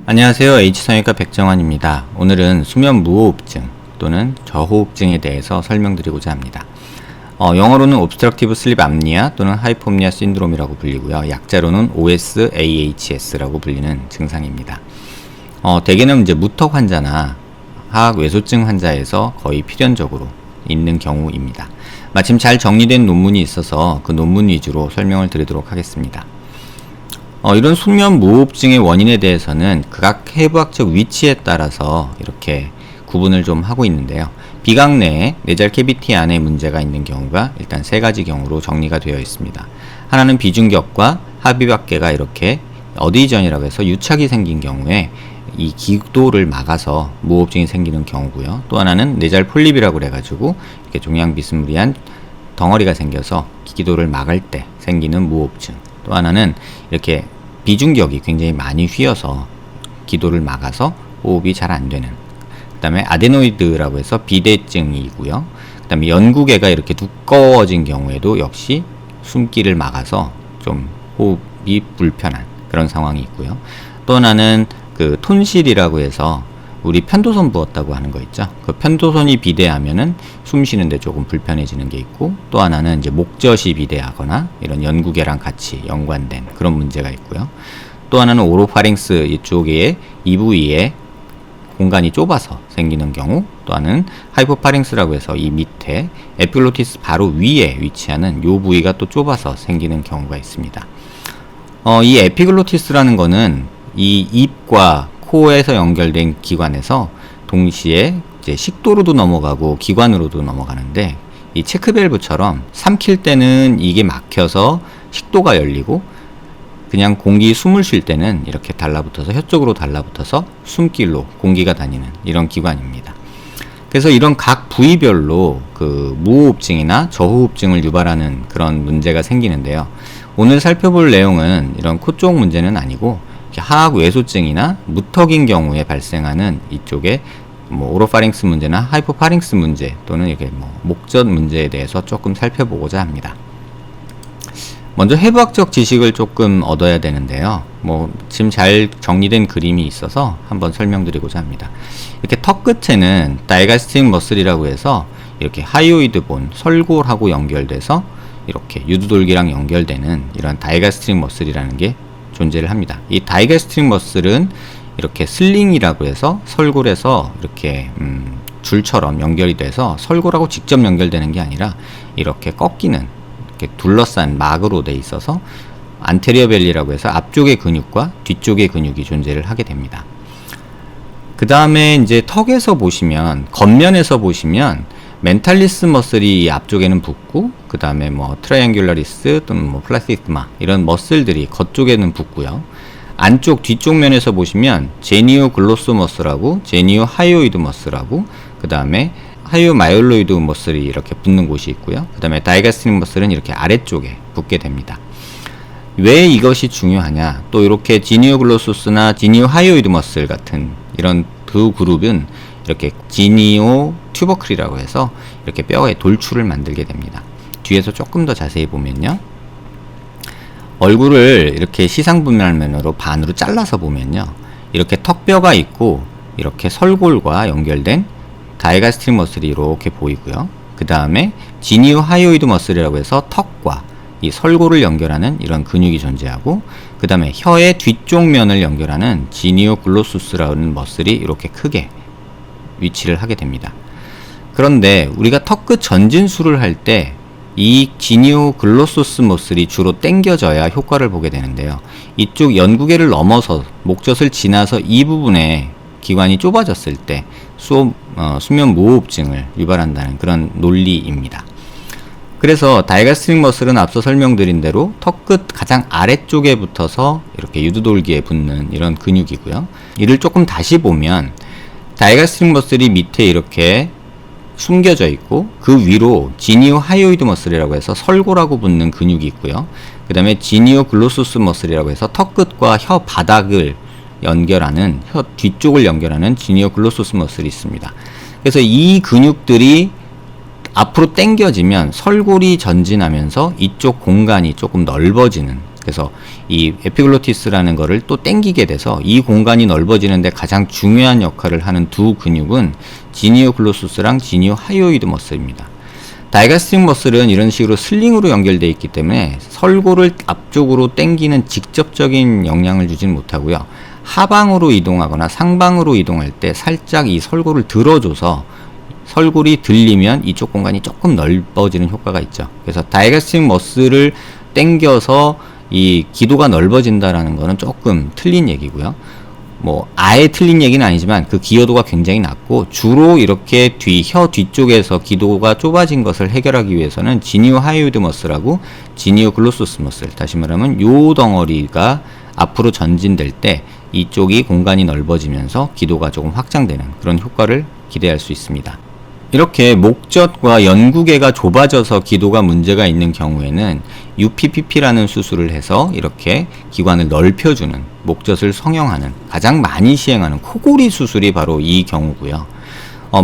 안녕하세요. H성형외과 백정환입니다. 오늘은 수면 무호흡증 또는 저호흡증에 대해서 설명드리고자 합니다. 영어로는 Obstructive Sleep Apnea 또는 하이포프니아 신드롬이라고 불리고요. 약자로는 OSAHS라고 불리는 증상입니다. 대개는 이제 무턱 환자나 하악외소증 환자에서 거의 필연적으로 있는 경우입니다. 마침 잘 정리된 논문이 있어서 그 논문 위주로 설명을 드리도록 하겠습니다. 이런 수면 무호흡증의 원인에 대해서는 각 해부학적 위치에 따라서 이렇게 구분을 좀 하고 있는데요. 비강 내에 내잘 캐비티 안에 문제가 있는 경우가 일단 세 가지 경우로 정리가 되어 있습니다. 하나는 비중격과 합의박계가 이렇게 어디전이라고 해서 유착이 생긴 경우에 이 기도를 막아서 무호흡증이 생기는 경우고요. 또 하나는 내잘 폴립이라고 그래가지고 이렇게 종양 비스무리한 덩어리가 생겨서 기도를 막을 때 생기는 무호흡증. 또 하나는 이렇게 비중격이 굉장히 많이 휘어서 기도를 막아서 호흡이 잘 안 되는, 그 다음에 아데노이드라고 해서 비대증이고요. 그 다음에 연구개가 이렇게 두꺼워진 경우에도 역시 숨기를 막아서 좀 호흡이 불편한 그런 상황이 있고요. 또 하나는 그 톤실이라고 해서 우리 편도선 부었다고 하는 거 있죠. 그 편도선이 비대하면은 숨 쉬는데 조금 불편해지는 게 있고, 또 하나는 이제 목젖이 비대하거나 이런 연구개랑 같이 연관된 그런 문제가 있고요. 또 하나는 오로파링스 이쪽에 이 부위에 공간이 좁아서 생기는 경우, 또 하나는 하이포파링스라고 해서 이 밑에 에피글로티스 바로 위에 위치하는 요 부위가 또 좁아서 생기는 경우가 있습니다. 이 에피글로티스라는 거는 이 입과 코에서 연결된 기관에서 동시에 이제 식도로도 넘어가고 기관으로도 넘어가는데, 이 체크밸브처럼 삼킬 때는 이게 막혀서 식도가 열리고 그냥 공기 숨을 쉴 때는 이렇게 달라붙어서 혀 쪽으로 달라붙어서 숨길로 공기가 다니는 이런 기관입니다. 그래서 이런 각 부위별로 그 무호흡증이나 저호흡증을 유발하는 그런 문제가 생기는데요. 오늘 살펴볼 내용은 이런 코 쪽 문제는 아니고 하악외소증이나 무턱인 경우에 발생하는 이쪽에 오로파링스 문제나 하이포파링스 문제 또는 이렇게 목젖 문제에 대해서 조금 살펴보고자 합니다. 먼저 해부학적 지식을 조금 얻어야 되는데요. 지금 잘 정리된 그림이 있어서 한번 설명드리고자 합니다. 이렇게 턱 끝에는 다이가스트릭 머슬이라고 해서 이렇게 하이오이드 본, 설골하고 연결돼서 이렇게 유두돌기랑 연결되는 이런 다이가스트릭 머슬이라는 게 존재를 합니다. 이 다이가스트릭 머슬은 이렇게 슬링이라고 해서 설골에서 이렇게 줄처럼 연결이 돼서 설골하고 직접 연결되는 게 아니라 이렇게 꺾이는, 이렇게 둘러싼 막으로 돼 있어서 안테리어 벨리라고 해서 앞쪽의 근육과 뒤쪽의 근육이 존재를 하게 됩니다. 그 다음에 이제 턱에서 보시면, 겉면에서 보시면 멘탈리스 머슬이 앞쪽에는 붙고, 그 다음에 트라이앵귤라리스 또는 플라티스마 이런 머슬들이 겉쪽에는 붙고요. 안쪽 뒤쪽 면에서 보시면 제니오 글로스 머슬하고 제니오 하이오이드 머슬하고 그 다음에 하이오 마이올로이드 머슬이 이렇게 붙는 곳이 있고요. 그 다음에 다이가스트릭 머슬은 이렇게 아래쪽에 붙게 됩니다. 왜 이것이 중요하냐? 또 이렇게 지니오 글로소스나 지니오 하이오이드 머슬 같은 이런 두 그룹은 이렇게 지니오 튜버클이라고 해서 이렇게 뼈에 돌출을 만들게 됩니다. 뒤에서 조금 더 자세히 보면요. 얼굴을 이렇게 시상분면으로 반으로 잘라서 보면요. 이렇게 턱뼈가 있고 이렇게 설골과 연결된 다이가스트릭 머슬이 이렇게 보이고요. 그 다음에 지니오 하이오이드 머슬이라고 해서 턱과 이 설골을 연결하는 이런 근육이 존재하고, 그 다음에 혀의 뒤쪽 면을 연결하는 지니오 글로수스라는 머슬이 이렇게 크게 위치를 하게 됩니다. 그런데 우리가 턱끝 전진술을 할 때 이 지니오 글로소스 머슬이 주로 당겨져야 효과를 보게 되는데요. 이쪽 연구개를 넘어서 목젖을 지나서 이 부분에 기관이 좁아졌을 때 수면 무호흡증을 유발한다는 그런 논리입니다. 그래서 다이가스트릭 머슬은 앞서 설명드린 대로 턱끝 가장 아래쪽에 붙어서 이렇게 유두돌기에 붙는 이런 근육이고요. 이를 조금 다시 보면 다이가스트릭 머슬이 밑에 이렇게 숨겨져 있고 그 위로 지니오 하이오이드 머슬이라고 해서 설골하고 붙는 근육이 있고요. 그 다음에 지니오 글로소스 머슬이라고 해서 턱끝과 혀 바닥을 연결하는, 혀 뒤쪽을 연결하는 지니오 글로소스 머슬이 있습니다. 그래서 이 근육들이 앞으로 당겨지면 설골이 전진하면서 이쪽 공간이 조금 넓어지는, 그래서 이 에피글로티스라는 거를 또 당기게 돼서 이 공간이 넓어지는데 가장 중요한 역할을 하는 두 근육은 지니오 글로소스랑 지니오 하이오이드 머슬입니다. 다이가스틱 머슬은 이런 식으로 슬링으로 연결되어 있기 때문에 설골을 앞쪽으로 당기는 직접적인 영향을 주지는 못하고요. 하방으로 이동하거나 상방으로 이동할 때 살짝 이 설골을 들어줘서 설골이 들리면 이쪽 공간이 조금 넓어지는 효과가 있죠. 그래서 다이가스틱 머슬을 당겨서 이 기도가 넓어진다라는 거는 조금 틀린 얘기고요. 뭐 아예 틀린 얘기는 아니지만 그 기여도가 굉장히 낮고, 주로 이렇게 혀 뒤쪽에서 기도가 좁아진 것을 해결하기 위해서는 지니오 하이오이드 머슬하고 지니오 글로소스 머슬, 다시 말하면 요 덩어리가 앞으로 전진될 때 이쪽이 공간이 넓어지면서 기도가 조금 확장되는 그런 효과를 기대할 수 있습니다. 이렇게 목젖과 연구개가 좁아져서 기도가 문제가 있는 경우에는 UPPP라는 수술을 해서 이렇게 기관을 넓혀주는, 목젖을 성형하는, 가장 많이 시행하는 코골이 수술이 바로 이 경우고요.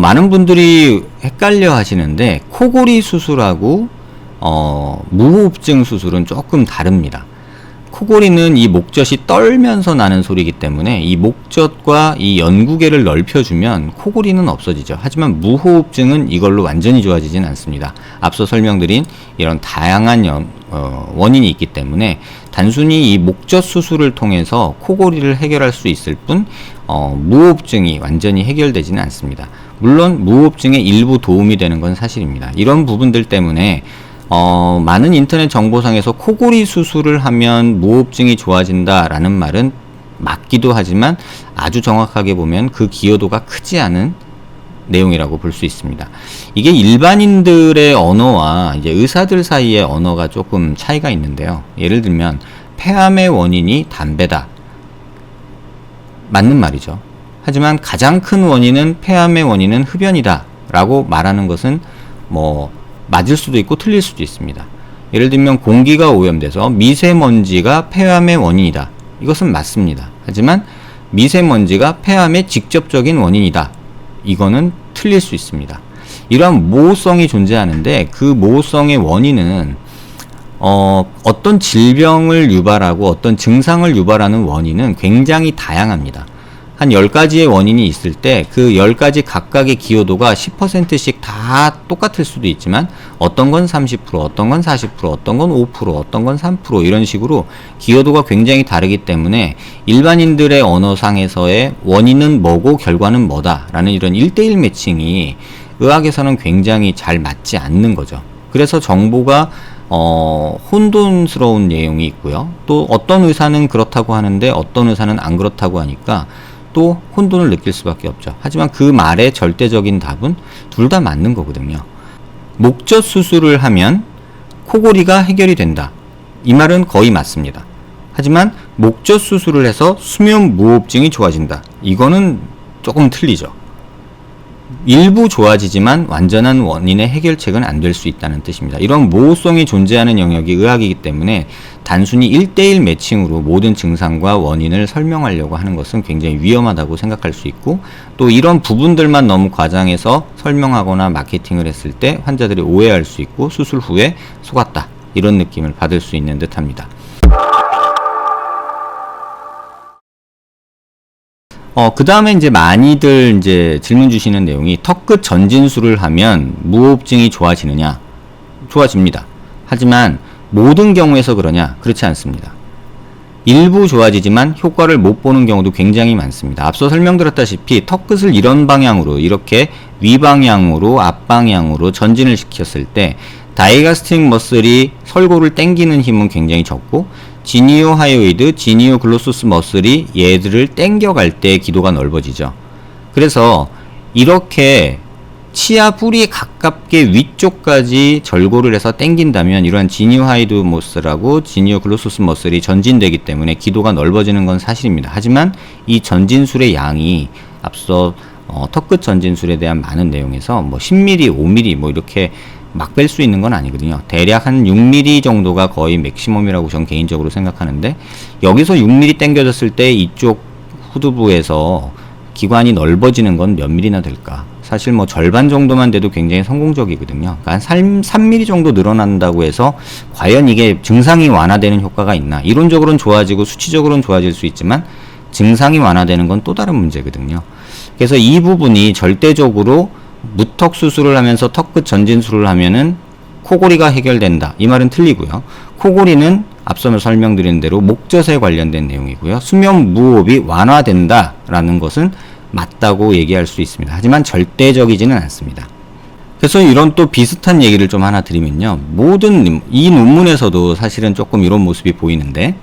많은 분들이 헷갈려 하시는데 코골이 수술하고 무호흡증 수술은 조금 다릅니다. 코골이는 이 목젖이 떨면서 나는 소리이기 때문에 이 목젖과 이 연구개를 넓혀주면 코골이는 없어지죠. 하지만 무호흡증은 이걸로 완전히 좋아지진 않습니다. 앞서 설명드린 이런 다양한 원인이 있기 때문에 단순히 이 목젖 수술을 통해서 코골이를 해결할 수 있을 뿐 무호흡증이 완전히 해결되지는 않습니다. 물론 무호흡증에 일부 도움이 되는 건 사실입니다. 이런 부분들 때문에 많은 인터넷 정보상에서 코골이 수술을 하면 무호흡증이 좋아진다라는 말은 맞기도 하지만 아주 정확하게 보면 그 기여도가 크지 않은 내용이라고 볼 수 있습니다. 이게 일반인들의 언어와 이제 의사들 사이의 언어가 조금 차이가 있는데요. 예를 들면 폐암의 원인이 담배다. 맞는 말이죠. 하지만 가장 큰 원인은, 폐암의 원인은 흡연이다 라고 말하는 것은 맞을 수도 있고 틀릴 수도 있습니다. 예를 들면 공기가 오염돼서 미세먼지가 폐암의 원인이다. 이것은 맞습니다. 하지만 미세먼지가 폐암의 직접적인 원인이다. 이거는 틀릴 수 있습니다. 이러한 모호성이 존재하는데 그 모호성의 원인은 어떤 질병을 유발하고 어떤 증상을 유발하는 원인은 굉장히 다양합니다. 한 10가지의 원인이 있을 때 그 10가지 각각의 기여도가 10%씩 다 똑같을 수도 있지만 어떤 건 30%, 어떤 건 40%, 어떤 건 5%, 어떤 건 3% 이런 식으로 기여도가 굉장히 다르기 때문에 일반인들의 언어상에서의 원인은 뭐고 결과는 뭐다 라는 이런 1:1 매칭이 의학에서는 굉장히 잘 맞지 않는 거죠. 그래서 정보가 혼돈스러운 내용이 있고요. 또 어떤 의사는 그렇다고 하는데 어떤 의사는 안 그렇다고 하니까 또 혼돈을 느낄 수밖에 없죠. 하지만 그 말의 절대적인 답은 둘 다 맞는 거거든요. 목젖 수술을 하면 코골이가 해결이 된다. 이 말은 거의 맞습니다. 하지만 목젖 수술을 해서 수면 무호흡증이 좋아진다. 이거는 조금 틀리죠. 일부 좋아지지만 완전한 원인의 해결책은 안 될 수 있다는 뜻입니다. 이런 모호성이 존재하는 영역이 의학이기 때문에 단순히 1:1 매칭으로 모든 증상과 원인을 설명하려고 하는 것은 굉장히 위험하다고 생각할 수 있고, 또 이런 부분들만 너무 과장해서 설명하거나 마케팅을 했을 때 환자들이 오해할 수 있고 수술 후에 속았다 이런 느낌을 받을 수 있는 듯 합니다. 그 다음에 이제 많이들 이제 질문 주시는 내용이 턱끝 전진술을 하면 무호흡증이 좋아지느냐? 좋아집니다. 하지만 모든 경우에서 그러냐? 그렇지 않습니다. 일부 좋아지지만 효과를 못 보는 경우도 굉장히 많습니다. 앞서 설명드렸다시피 턱끝을 이런 방향으로, 이렇게 위방향으로, 앞방향으로 전진을 시켰을 때 다이가스틱 머슬이 설골을 당기는 힘은 굉장히 적고, 지니오 하이오이드, 지니오 글로소스 머슬이 얘들을 당겨갈 때 기도가 넓어지죠. 그래서 이렇게 치아 뿌리에 가깝게 위쪽까지 절골을 해서 당긴다면 이러한 지니오 하이오이드 머슬하고 지니오 글로소스 머슬이 전진되기 때문에 기도가 넓어지는 건 사실입니다. 하지만 이 전진술의 양이 앞서 턱끝 전진술에 대한 많은 내용에서 10mm, 5mm 이렇게 막 뺄 수 있는 건 아니거든요. 대략 한 6mm 정도가 거의 맥시멈이라고 저는 개인적으로 생각하는데, 여기서 6mm 당겨졌을 때 이쪽 후두부에서 기관이 넓어지는 건 몇 mm나 될까? 사실 뭐 절반 정도만 돼도 굉장히 성공적이거든요. 그러니까 한 3mm 정도 늘어난다고 해서 과연 이게 증상이 완화되는 효과가 있나? 이론적으로는 좋아지고 수치적으로는 좋아질 수 있지만 증상이 완화되는 건 또 다른 문제거든요. 그래서 이 부분이 절대적으로 무턱 수술을 하면서 턱끝 전진술을 하면은 코골이가 해결된다. 이 말은 틀리고요. 코골이는 앞서 설명드린 대로 목젖에 관련된 내용이고요. 수면 무호흡이 완화된다라는 것은 맞다고 얘기할 수 있습니다. 하지만 절대적이지는 않습니다. 그래서 이런 또 비슷한 얘기를 좀 하나 드리면요. 모든 이 논문에서도 사실은 조금 이런 모습이 보이는데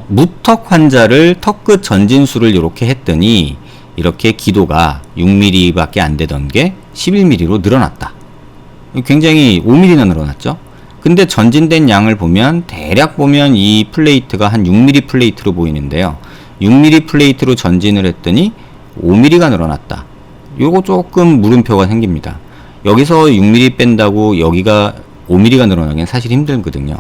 무턱 환자를 턱끝 전진술을 이렇게 했더니 이렇게 기도가 6mm 밖에 안 되던 게 11mm로 늘어났다. 굉장히 5mm나 늘어났죠. 근데 전진된 양을 보면 대략 보면 이 플레이트가 한 6mm 플레이트로 보이는데요. 6mm 플레이트로 전진을 했더니 5mm가 늘어났다. 요거 조금 물음표가 생깁니다. 여기서 6mm 뺀다고 여기가 5mm가 늘어나기는 사실 힘들거든요.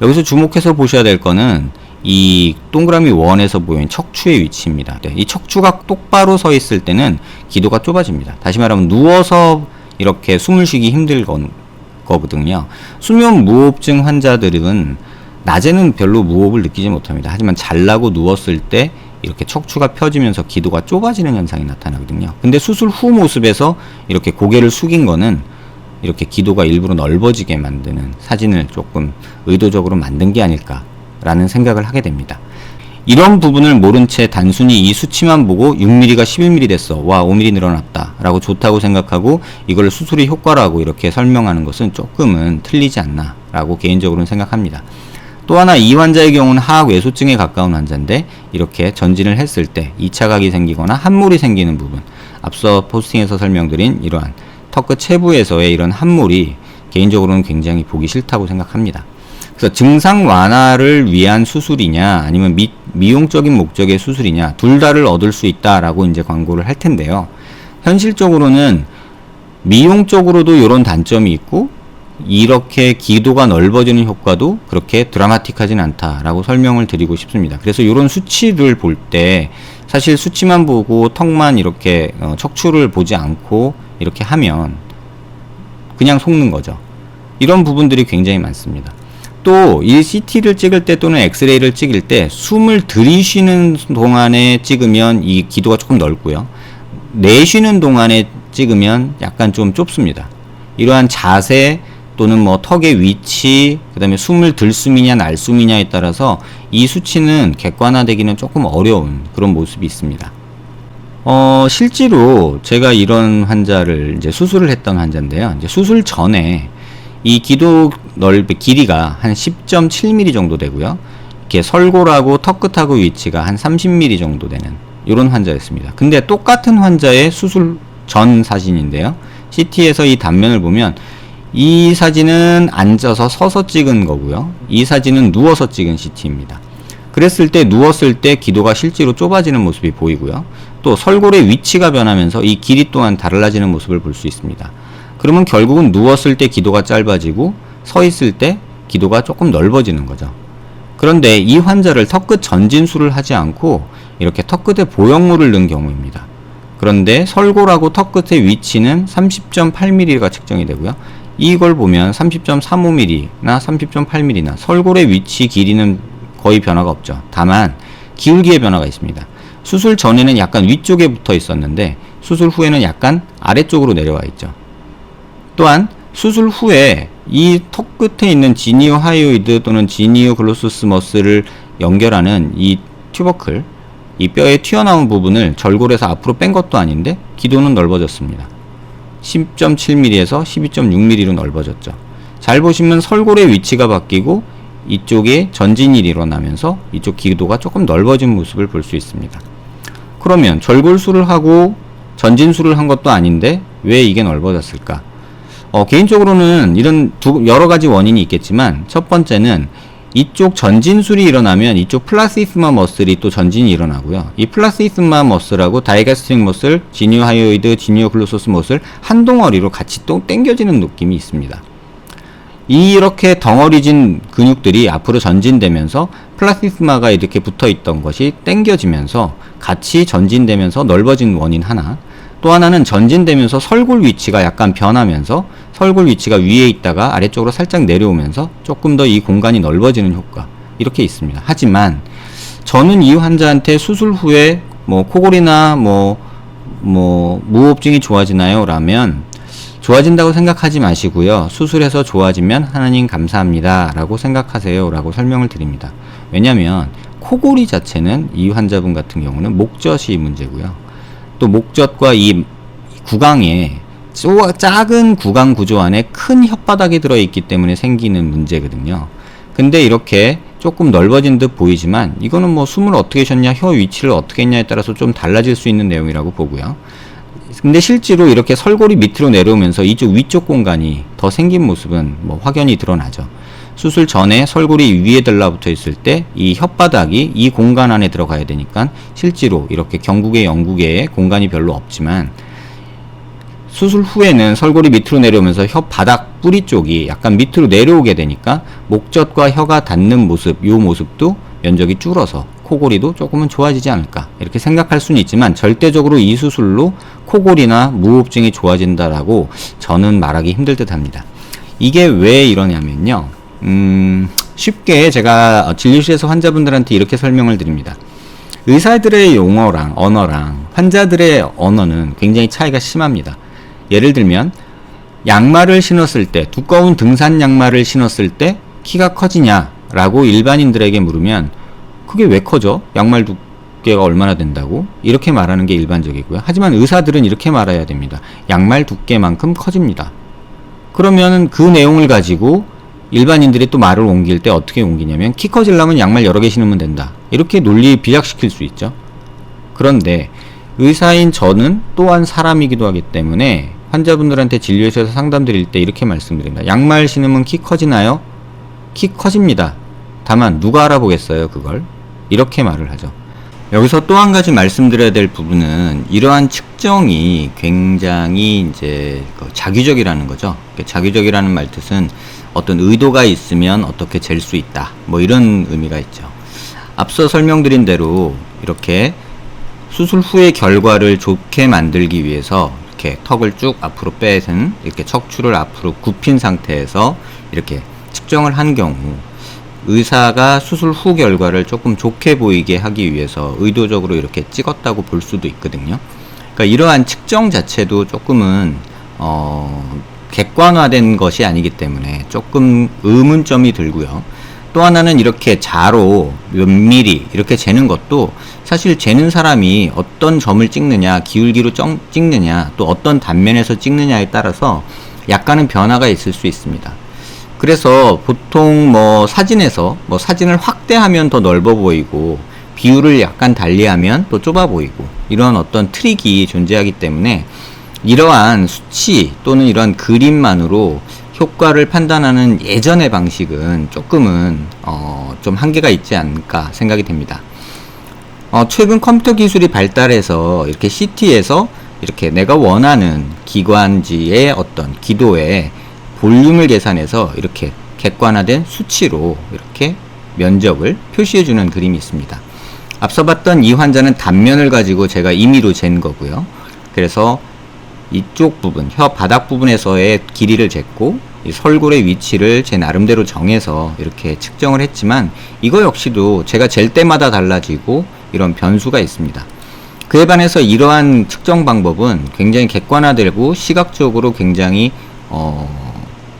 여기서 주목해서 보셔야 될 거는 이 동그라미 원에서 보이는 척추의 위치입니다. 네, 이 척추가 똑바로 서 있을 때는 기도가 좁아집니다. 다시 말하면 누워서 이렇게 숨을 쉬기 힘들 거거든요. 수면 무호흡증 환자들은 낮에는 별로 무호흡을 느끼지 못합니다. 하지만 잘라고 누웠을 때 이렇게 척추가 펴지면서 기도가 좁아지는 현상이 나타나거든요. 근데 수술 후 모습에서 이렇게 고개를 숙인 거는 이렇게 기도가 일부러 넓어지게 만드는 사진을 조금 의도적으로 만든 게 아닐까라는 생각을 하게 됩니다. 이런 부분을 모른 채 단순히 이 수치만 보고 6mm가 11mm 됐어. 와, 5mm 늘어났다. 라고 좋다고 생각하고 이걸 수술의 효과라고 이렇게 설명하는 것은 조금은 틀리지 않나 라고 개인적으로는 생각합니다. 또 하나 이 환자의 경우는 하악 외소증에 가까운 환자인데 이렇게 전진을 했을 때 2차 각이 생기거나 함몰이 생기는 부분, 앞서 포스팅에서 설명드린 이러한 턱끝 체부에서의 이런 함몰이 개인적으로는 굉장히 보기 싫다고 생각합니다. 그래서 증상 완화를 위한 수술이냐 아니면 미용적인 목적의 수술이냐 둘 다를 얻을 수 있다라고 이제 광고를 할 텐데요. 현실적으로는 미용적으로도 이런 단점이 있고 이렇게 기도가 넓어지는 효과도 그렇게 드라마틱하진 않다라고 설명을 드리고 싶습니다. 그래서 이런 수치를 볼 때 사실 수치만 보고 턱만 이렇게 척추를 보지 않고 이렇게 하면 그냥 속는 거죠. 이런 부분들이 굉장히 많습니다. 또 이 CT를 찍을 때 또는 엑스레이를 찍을 때 숨을 들이쉬는 동안에 찍으면 이 기도가 조금 넓고요. 내쉬는 동안에 찍으면 약간 좀 좁습니다. 이러한 자세 또는 뭐 턱의 위치, 그 다음에 숨을 들숨이냐 날숨이냐에 따라서 이 수치는 객관화되기는 조금 어려운 그런 모습이 있습니다. 실제로 제가 이런 환자를 이제 수술을 했던 환자인데요. 이제 수술 전에 이 기도 길이가 한 10.7mm 정도 되고요. 이렇게 설골하고 턱끝하고 위치가 한 30mm 정도 되는 이런 환자였습니다. 근데 똑같은 환자의 수술 전 사진인데요. CT에서 이 단면을 보면 이 사진은 앉아서 서서 찍은 거고요. 이 사진은 누워서 찍은 CT입니다. 그랬을 때 누웠을 때 기도가 실제로 좁아지는 모습이 보이고요. 또 설골의 위치가 변하면서 이 길이 또한 달라지는 모습을 볼 수 있습니다. 그러면 결국은 누웠을 때 기도가 짧아지고 서 있을 때 기도가 조금 넓어지는 거죠. 그런데 이 환자를 턱끝 전진술을 하지 않고 이렇게 턱끝에 보형물을 넣은 경우입니다. 그런데 설골하고 턱끝의 위치는 30.8mm가 측정이 되고요. 이걸 보면 30.35mm나 30.8mm나 설골의 위치 길이는 거의 변화가 없죠. 다만 기울기의 변화가 있습니다. 수술 전에는 약간 위쪽에 붙어 있었는데 수술 후에는 약간 아래쪽으로 내려와 있죠. 또한 수술 후에 이 턱 끝에 있는 지니오 하이오이드 또는 지니오 글로소스 머슬을 연결하는 이 튜버클, 이 뼈에 튀어나온 부분을 절골에서 앞으로 뺀 것도 아닌데 기도는 넓어졌습니다. 10.7mm에서 12.6mm로 넓어졌죠. 잘 보시면 설골의 위치가 바뀌고 이쪽에 전진이 일어나면서 이쪽 기도가 조금 넓어진 모습을 볼 수 있습니다. 그러면 절골술을 하고 전진술을 한 것도 아닌데 왜 이게 넓어졌을까? 개인적으로는 이런 여러 가지 원인이 있겠지만 첫 번째는 이쪽 전진술이 일어나면 이쪽 플라시스마 머슬이 또 전진이 일어나고요. 이 플라시스마 머슬하고 다이가스트릭 머슬, 지니오 하이오이드, 지니오 글로소스 머슬 한 덩어리로 같이 또 당겨지는 느낌이 있습니다. 이렇게 덩어리진 근육들이 앞으로 전진되면서 플라시스마가 이렇게 붙어 있던 것이 당겨지면서 같이 전진되면서 넓어진 원인 하나, 또 하나는 전진되면서 설골 위치가 약간 변하면서 설골 위치가 위에 있다가 아래쪽으로 살짝 내려오면서 조금 더 이 공간이 넓어지는 효과, 이렇게 있습니다. 하지만 저는 이 환자한테 수술 후에 뭐 코골이나 무호흡증이 좋아지나요? 라면 좋아진다고 생각하지 마시고요. 수술해서 좋아지면 하나님 감사합니다 라고 생각하세요 라고 설명을 드립니다. 왜냐면 코골이 자체는 이 환자분 같은 경우는 목젖이 문제고요. 또 목젖과 이 구강에 작은 구강 구조 안에 큰 혓바닥이 들어있기 때문에 생기는 문제거든요. 근데 이렇게 조금 넓어진 듯 보이지만 이거는 뭐 숨을 어떻게 쉬었냐, 혀 위치를 어떻게 했냐에 따라서 좀 달라질 수 있는 내용이라고 보고요. 근데 실제로 이렇게 설골이 밑으로 내려오면서 이쪽 위쪽 공간이 더 생긴 모습은 뭐 확연히 드러나죠. 수술 전에 설골이 위에 들라붙어 있을 때 이 혓바닥이 이 공간 안에 들어가야 되니까 실제로 이렇게 경구개, 영구개에 공간이 별로 없지만 수술 후에는 설골이 밑으로 내려오면서 혓바닥 뿌리 쪽이 약간 밑으로 내려오게 되니까 목젖과 혀가 닿는 모습, 이 모습도 면적이 줄어서 코골이도 조금은 좋아지지 않을까 이렇게 생각할 수는 있지만 절대적으로 이 수술로 코골이나 무호흡증이 좋아진다라고 저는 말하기 힘들 듯 합니다. 이게 왜 이러냐면요. 쉽게 제가 진료실에서 환자분들한테 이렇게 설명을 드립니다. 의사들의 용어랑 언어랑 환자들의 언어는 굉장히 차이가 심합니다. 예를 들면 양말을 신었을 때, 두꺼운 등산 양말을 신었을 때 키가 커지냐 라고 일반인들에게 물으면 그게 왜 커져? 양말 두께가 얼마나 된다고? 이렇게 말하는 게 일반적이고요. 하지만 의사들은 이렇게 말해야 됩니다. 양말 두께만큼 커집니다. 그러면 그 내용을 가지고 일반인들이 또 말을 옮길 때 어떻게 옮기냐면 키 커지려면 양말 여러 개 신으면 된다. 이렇게 논리 비약시킬 수 있죠. 그런데 의사인 저는 또한 사람이기도 하기 때문에 환자분들한테 진료실에서 상담드릴 때 이렇게 말씀드립니다. 양말 신으면 키 커지나요? 키 커집니다. 다만 누가 알아보겠어요, 그걸? 이렇게 말을 하죠. 여기서 또 한 가지 말씀드려야 될 부분은 이러한 측정이 굉장히 이제 자규적이라는 거죠. 자규적이라는 말 뜻은 어떤 의도가 있으면 어떻게 잴 수 있다. 뭐 이런 의미가 있죠. 앞서 설명드린 대로 이렇게 수술 후의 결과를 좋게 만들기 위해서 이렇게 턱을 쭉 앞으로 빼는 이렇게 척추를 앞으로 굽힌 상태에서 이렇게 측정을 한 경우 의사가 수술 후 결과를 조금 좋게 보이게 하기 위해서 의도적으로 이렇게 찍었다고 볼 수도 있거든요. 그러니까 이러한 측정 자체도 조금은 객관화된 것이 아니기 때문에 조금 의문점이 들고요. 또 하나는 이렇게 자로 몇 미리 이렇게 재는 것도 사실 재는 사람이 어떤 점을 찍느냐, 기울기로 찍느냐, 또 어떤 단면에서 찍느냐에 따라서 약간은 변화가 있을 수 있습니다. 그래서 보통 사진에서 사진을 확대하면 더 넓어 보이고 비율을 약간 달리하면 또 좁아 보이고 이런 어떤 트릭이 존재하기 때문에 이러한 수치 또는 이러한 그림만으로 효과를 판단하는 예전의 방식은 조금은 좀 한계가 있지 않을까 생각이 됩니다. 최근 컴퓨터 기술이 발달해서 이렇게 CT에서 이렇게 내가 원하는 기관지의 어떤 기도의 볼륨을 계산해서 이렇게 객관화된 수치로 이렇게 면적을 표시해주는 그림이 있습니다. 앞서 봤던 이 환자는 단면을 가지고 제가 임의로 잰 거고요. 그래서 이쪽 부분, 혀 바닥 부분에서의 길이를 쟀고 이 설골의 위치를 제 나름대로 정해서 이렇게 측정을 했지만 이거 역시도 제가 잴 때마다 달라지고 이런 변수가 있습니다. 그에 반해서 이러한 측정 방법은 굉장히 객관화되고 시각적으로 굉장히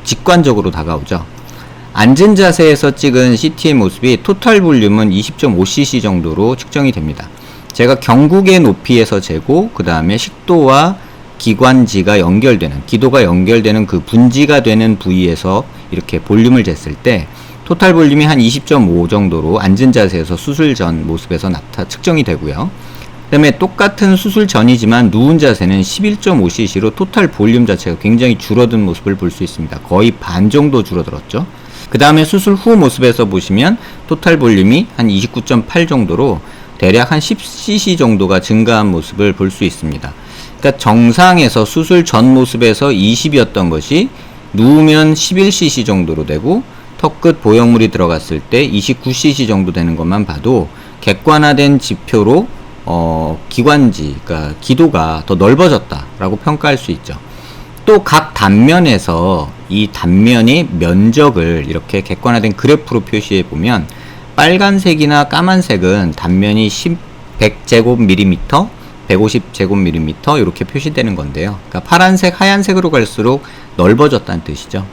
직관적으로 다가오죠. 앉은 자세에서 찍은 CT의 모습이 토탈 볼륨은 20.5cc 정도로 측정이 됩니다. 제가 경국의 높이에서 재고 그 다음에 식도와 기관지가 연결되는, 기도가 연결되는 그 분지가 되는 부위에서 이렇게 볼륨을 쟀을 때 토탈 볼륨이 한 20.5 정도로 앉은 자세에서 수술 전 모습에서 측정이 되고요. 그 다음에 똑같은 수술 전이지만 누운 자세는 11.5cc로 토탈 볼륨 자체가 굉장히 줄어든 모습을 볼 수 있습니다. 거의 반 정도 줄어들었죠. 그 다음에 수술 후 모습에서 보시면 토탈 볼륨이 한 29.8 정도로 대략 한 10cc 정도가 증가한 모습을 볼 수 있습니다. 그러니까 정상에서 수술 전 모습에서 20이었던 것이 누우면 11cc 정도로 되고 턱끝 보형물이 들어갔을 때 29cc 정도 되는 것만 봐도 객관화된 지표로 기관지, 그러니까 기도가 더 넓어졌다라고 평가할 수 있죠. 또 각 단면에서 이 단면의 면적을 이렇게 객관화된 그래프로 표시해 보면 빨간색이나 까만색은 단면이 100제곱밀리미터, 150제곱밀리미터 이렇게 표시되는 건데요. 그러니까 파란색, 하얀색으로 갈수록 넓어졌다는 뜻이죠.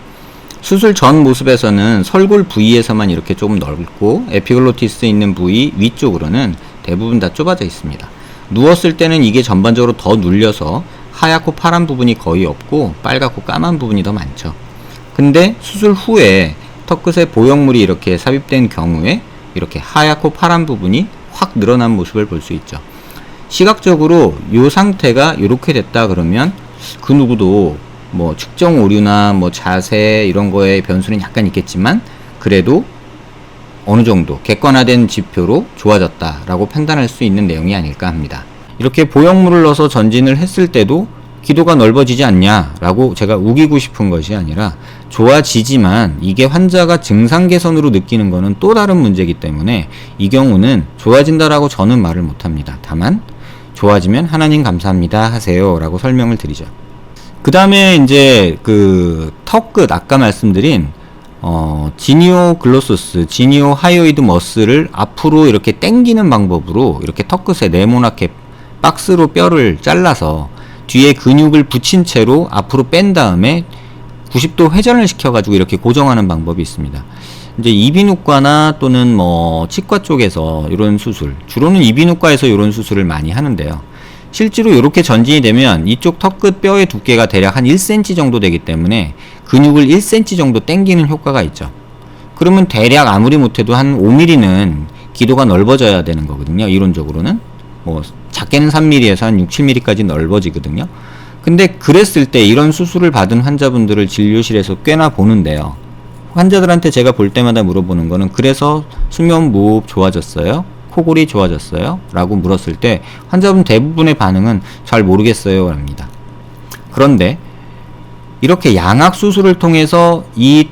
수술 전 모습에서는 설골 부위에서만 이렇게 조금 넓고 에피글로티스 있는 부위 위쪽으로는 대부분 다 좁아져 있습니다. 누웠을 때는 이게 전반적으로 더 눌려서 하얗고 파란 부분이 거의 없고 빨갛고 까만 부분이 더 많죠. 근데 수술 후에 턱끝에 보형물이 이렇게 삽입된 경우에 이렇게 하얗고 파란 부분이 확 늘어난 모습을 볼 수 있죠. 시각적으로 이 상태가 이렇게 됐다 그러면 그 누구도 뭐 측정 오류나 뭐 자세 이런 거에 변수는 약간 있겠지만 그래도 어느 정도 객관화된 지표로 좋아졌다라고 판단할 수 있는 내용이 아닐까 합니다. 이렇게 보형물을 넣어서 전진을 했을 때도 기도가 넓어지지 않냐라고 제가 우기고 싶은 것이 아니라 좋아지지만 이게 환자가 증상 개선으로 느끼는 것은 또 다른 문제이기 때문에 이 경우는 좋아진다라고 저는 말을 못합니다. 다만 좋아지면 하나님 감사합니다 하세요 라고 설명을 드리죠. 그 다음에 이제 그 턱끝 아까 말씀드린 지니오 글로소스, 지니오 하이오이드 머슬을 앞으로 이렇게 당기는 방법으로 이렇게 턱끝에 네모나게 박스로 뼈를 잘라서 뒤에 근육을 붙인 채로 앞으로 뺀 다음에 90도 회전을 시켜가지고 이렇게 고정하는 방법이 있습니다. 이제 이비인후과나 또는 뭐 치과 쪽에서 이런 수술, 주로는 이비인후과에서 이런 수술을 많이 하는데요. 실제로 이렇게 전진이 되면 이쪽 턱끝 뼈의 두께가 대략 한 1cm 정도 되기 때문에 근육을 1cm 정도 당기는 효과가 있죠. 그러면 대략 아무리 못해도 한 5mm는 기도가 넓어져야 되는 거거든요. 이론적으로는 뭐 작게는 3mm에서 한 6, 7mm까지 넓어지거든요. 근데 그랬을 때 이런 수술을 받은 환자분들을 진료실에서 꽤나 보는데요. 환자들한테 제가 볼 때마다 물어보는 거는 그래서 수면 무호흡 좋아졌어요? 코골이 좋아졌어요? 라고 물었을 때 환자분 대부분의 반응은 잘 모르겠어요 합니다. 그런데 이렇게 양악 수술을 통해서 이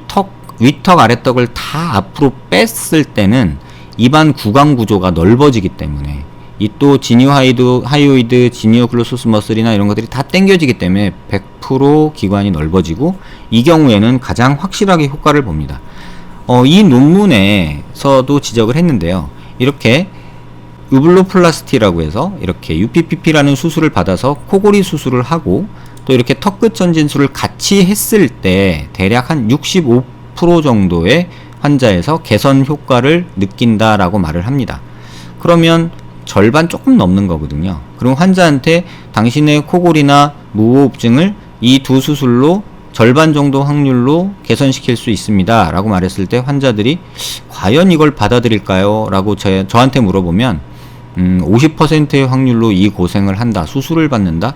위턱 아래턱을 다 앞으로 뺐을 때는 입안 구강 구조가 넓어지기 때문에 이 또 지니오 하이오이드, 지니오 글로소스 머슬이나 이런 것들이 다 당겨지기 때문에 100% 기관이 넓어지고 이 경우에는 가장 확실하게 효과를 봅니다. 이 논문에서도 지적을 했는데요. 이렇게 유블로플라스티라고 해서 이렇게 UPPP라는 수술을 받아서 코골이 수술을 하고 또 이렇게 턱끝 전진술을 같이 했을 때 대략 한 65% 정도의 환자에서 개선 효과를 느낀다라고 말을 합니다. 그러면 절반 조금 넘는 거거든요. 그럼 환자한테 당신의 코골이나 무호흡증을 이 두 수술로 절반 정도 확률로 개선시킬 수 있습니다 라고 말했을 때 환자들이 과연 이걸 받아들일까요? 라고 저한테 물어보면 50%의 확률로 이 고생을 한다, 수술을 받는다.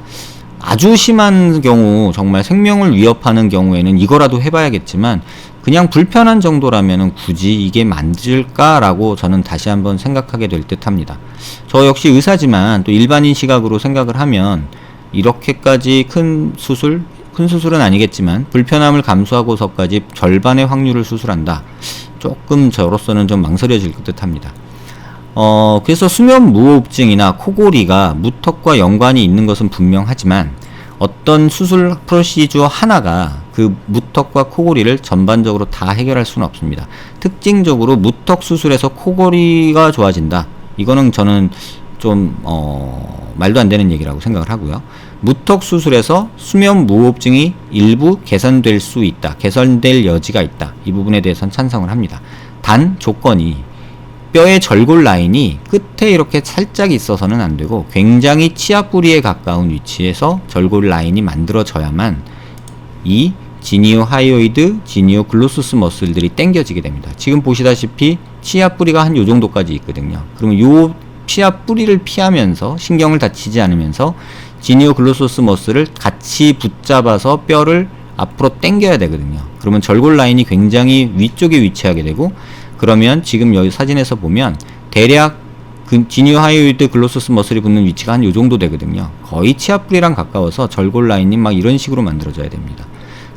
아주 심한 경우, 정말 생명을 위협하는 경우에는 이거라도 해봐야겠지만 그냥 불편한 정도라면 굳이 이게 맞을까라고 저는 다시 한번 생각하게 될 듯 합니다. 저 역시 의사지만 또 일반인 시각으로 생각을 하면 이렇게까지 큰 수술은 아니겠지만 불편함을 감수하고서까지 절반의 확률을 수술한다. 조금 저로서는 좀 망설여질 듯 합니다. 그래서 수면 무호흡증이나 코골이가 무턱과 연관이 있는 것은 분명하지만 어떤 수술 프로시저 하나가 그 무턱과 코골이를 전반적으로 다 해결할 수는 없습니다. 특징적으로 무턱 수술에서 코골이가 좋아진다. 이거는 저는 좀 말도 안 되는 얘기라고 생각을 하고요. 무턱 수술에서 수면 무호흡증이 일부 개선될 수 있다. 개선될 여지가 있다. 이 부분에 대해서는 찬성을 합니다. 단 조건이 뼈의 절골 라인이 끝에 이렇게 살짝 있어서는 안 되고 굉장히 치아 뿌리에 가까운 위치에서 절골 라인이 만들어져야만 이 지니오 하이오이드, 지니오 글로소스 머슬들이 당겨지게 됩니다. 지금 보시다시피 치아 뿌리가 한 요 정도까지 있거든요. 그러면 요 치아 뿌리를 피하면서 신경을 다치지 않으면서 지니오 글로소스 머슬을 같이 붙잡아서 뼈를 앞으로 당겨야 되거든요. 그러면 절골 라인이 굉장히 위쪽에 위치하게 되고 그러면 지금 여기 사진에서 보면 대략 그 지니오 하이오이드 글로소스 머슬이 붙는 위치가 한 요 정도 되거든요. 거의 치아 뿌리랑 가까워서 절골 라인이 막 이런 식으로 만들어져야 됩니다.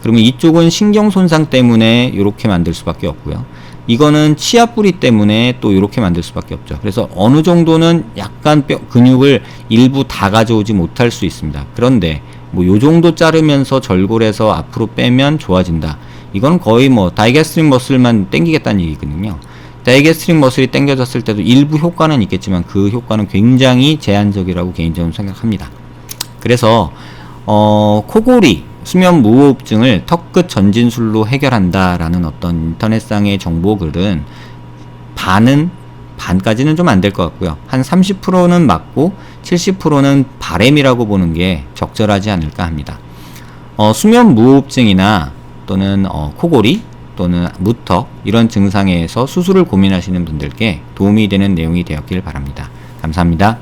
그러면 이쪽은 신경 손상 때문에 이렇게 만들 수밖에 없고요. 이거는 치아 뿌리 때문에 또 이렇게 만들 수밖에 없죠. 그래서 어느 정도는 약간 근육을 일부 다 가져오지 못할 수 있습니다. 그런데 뭐 요 정도 자르면서 절골해서 앞으로 빼면 좋아진다. 이건 거의 뭐 다이게스트릭 머슬만 당기겠다는 얘기거든요. 다이게스트릭 머슬이 당겨졌을 때도 일부 효과는 있겠지만 그 효과는 굉장히 제한적이라고 개인적으로 생각합니다. 그래서 코골이, 수면 무호흡증을 턱끝 전진술로 해결한다라는 어떤 인터넷상의 정보글은 반까지는 좀 안 될 것 같고요. 한 30%는 맞고 70%는 바램이라고 보는 게 적절하지 않을까 합니다. 수면 무호흡증이나 또는 코골이 또는 무턱 이런 증상에서 수술을 고민하시는 분들께 도움이 되는 내용이 되었길 바랍니다. 감사합니다.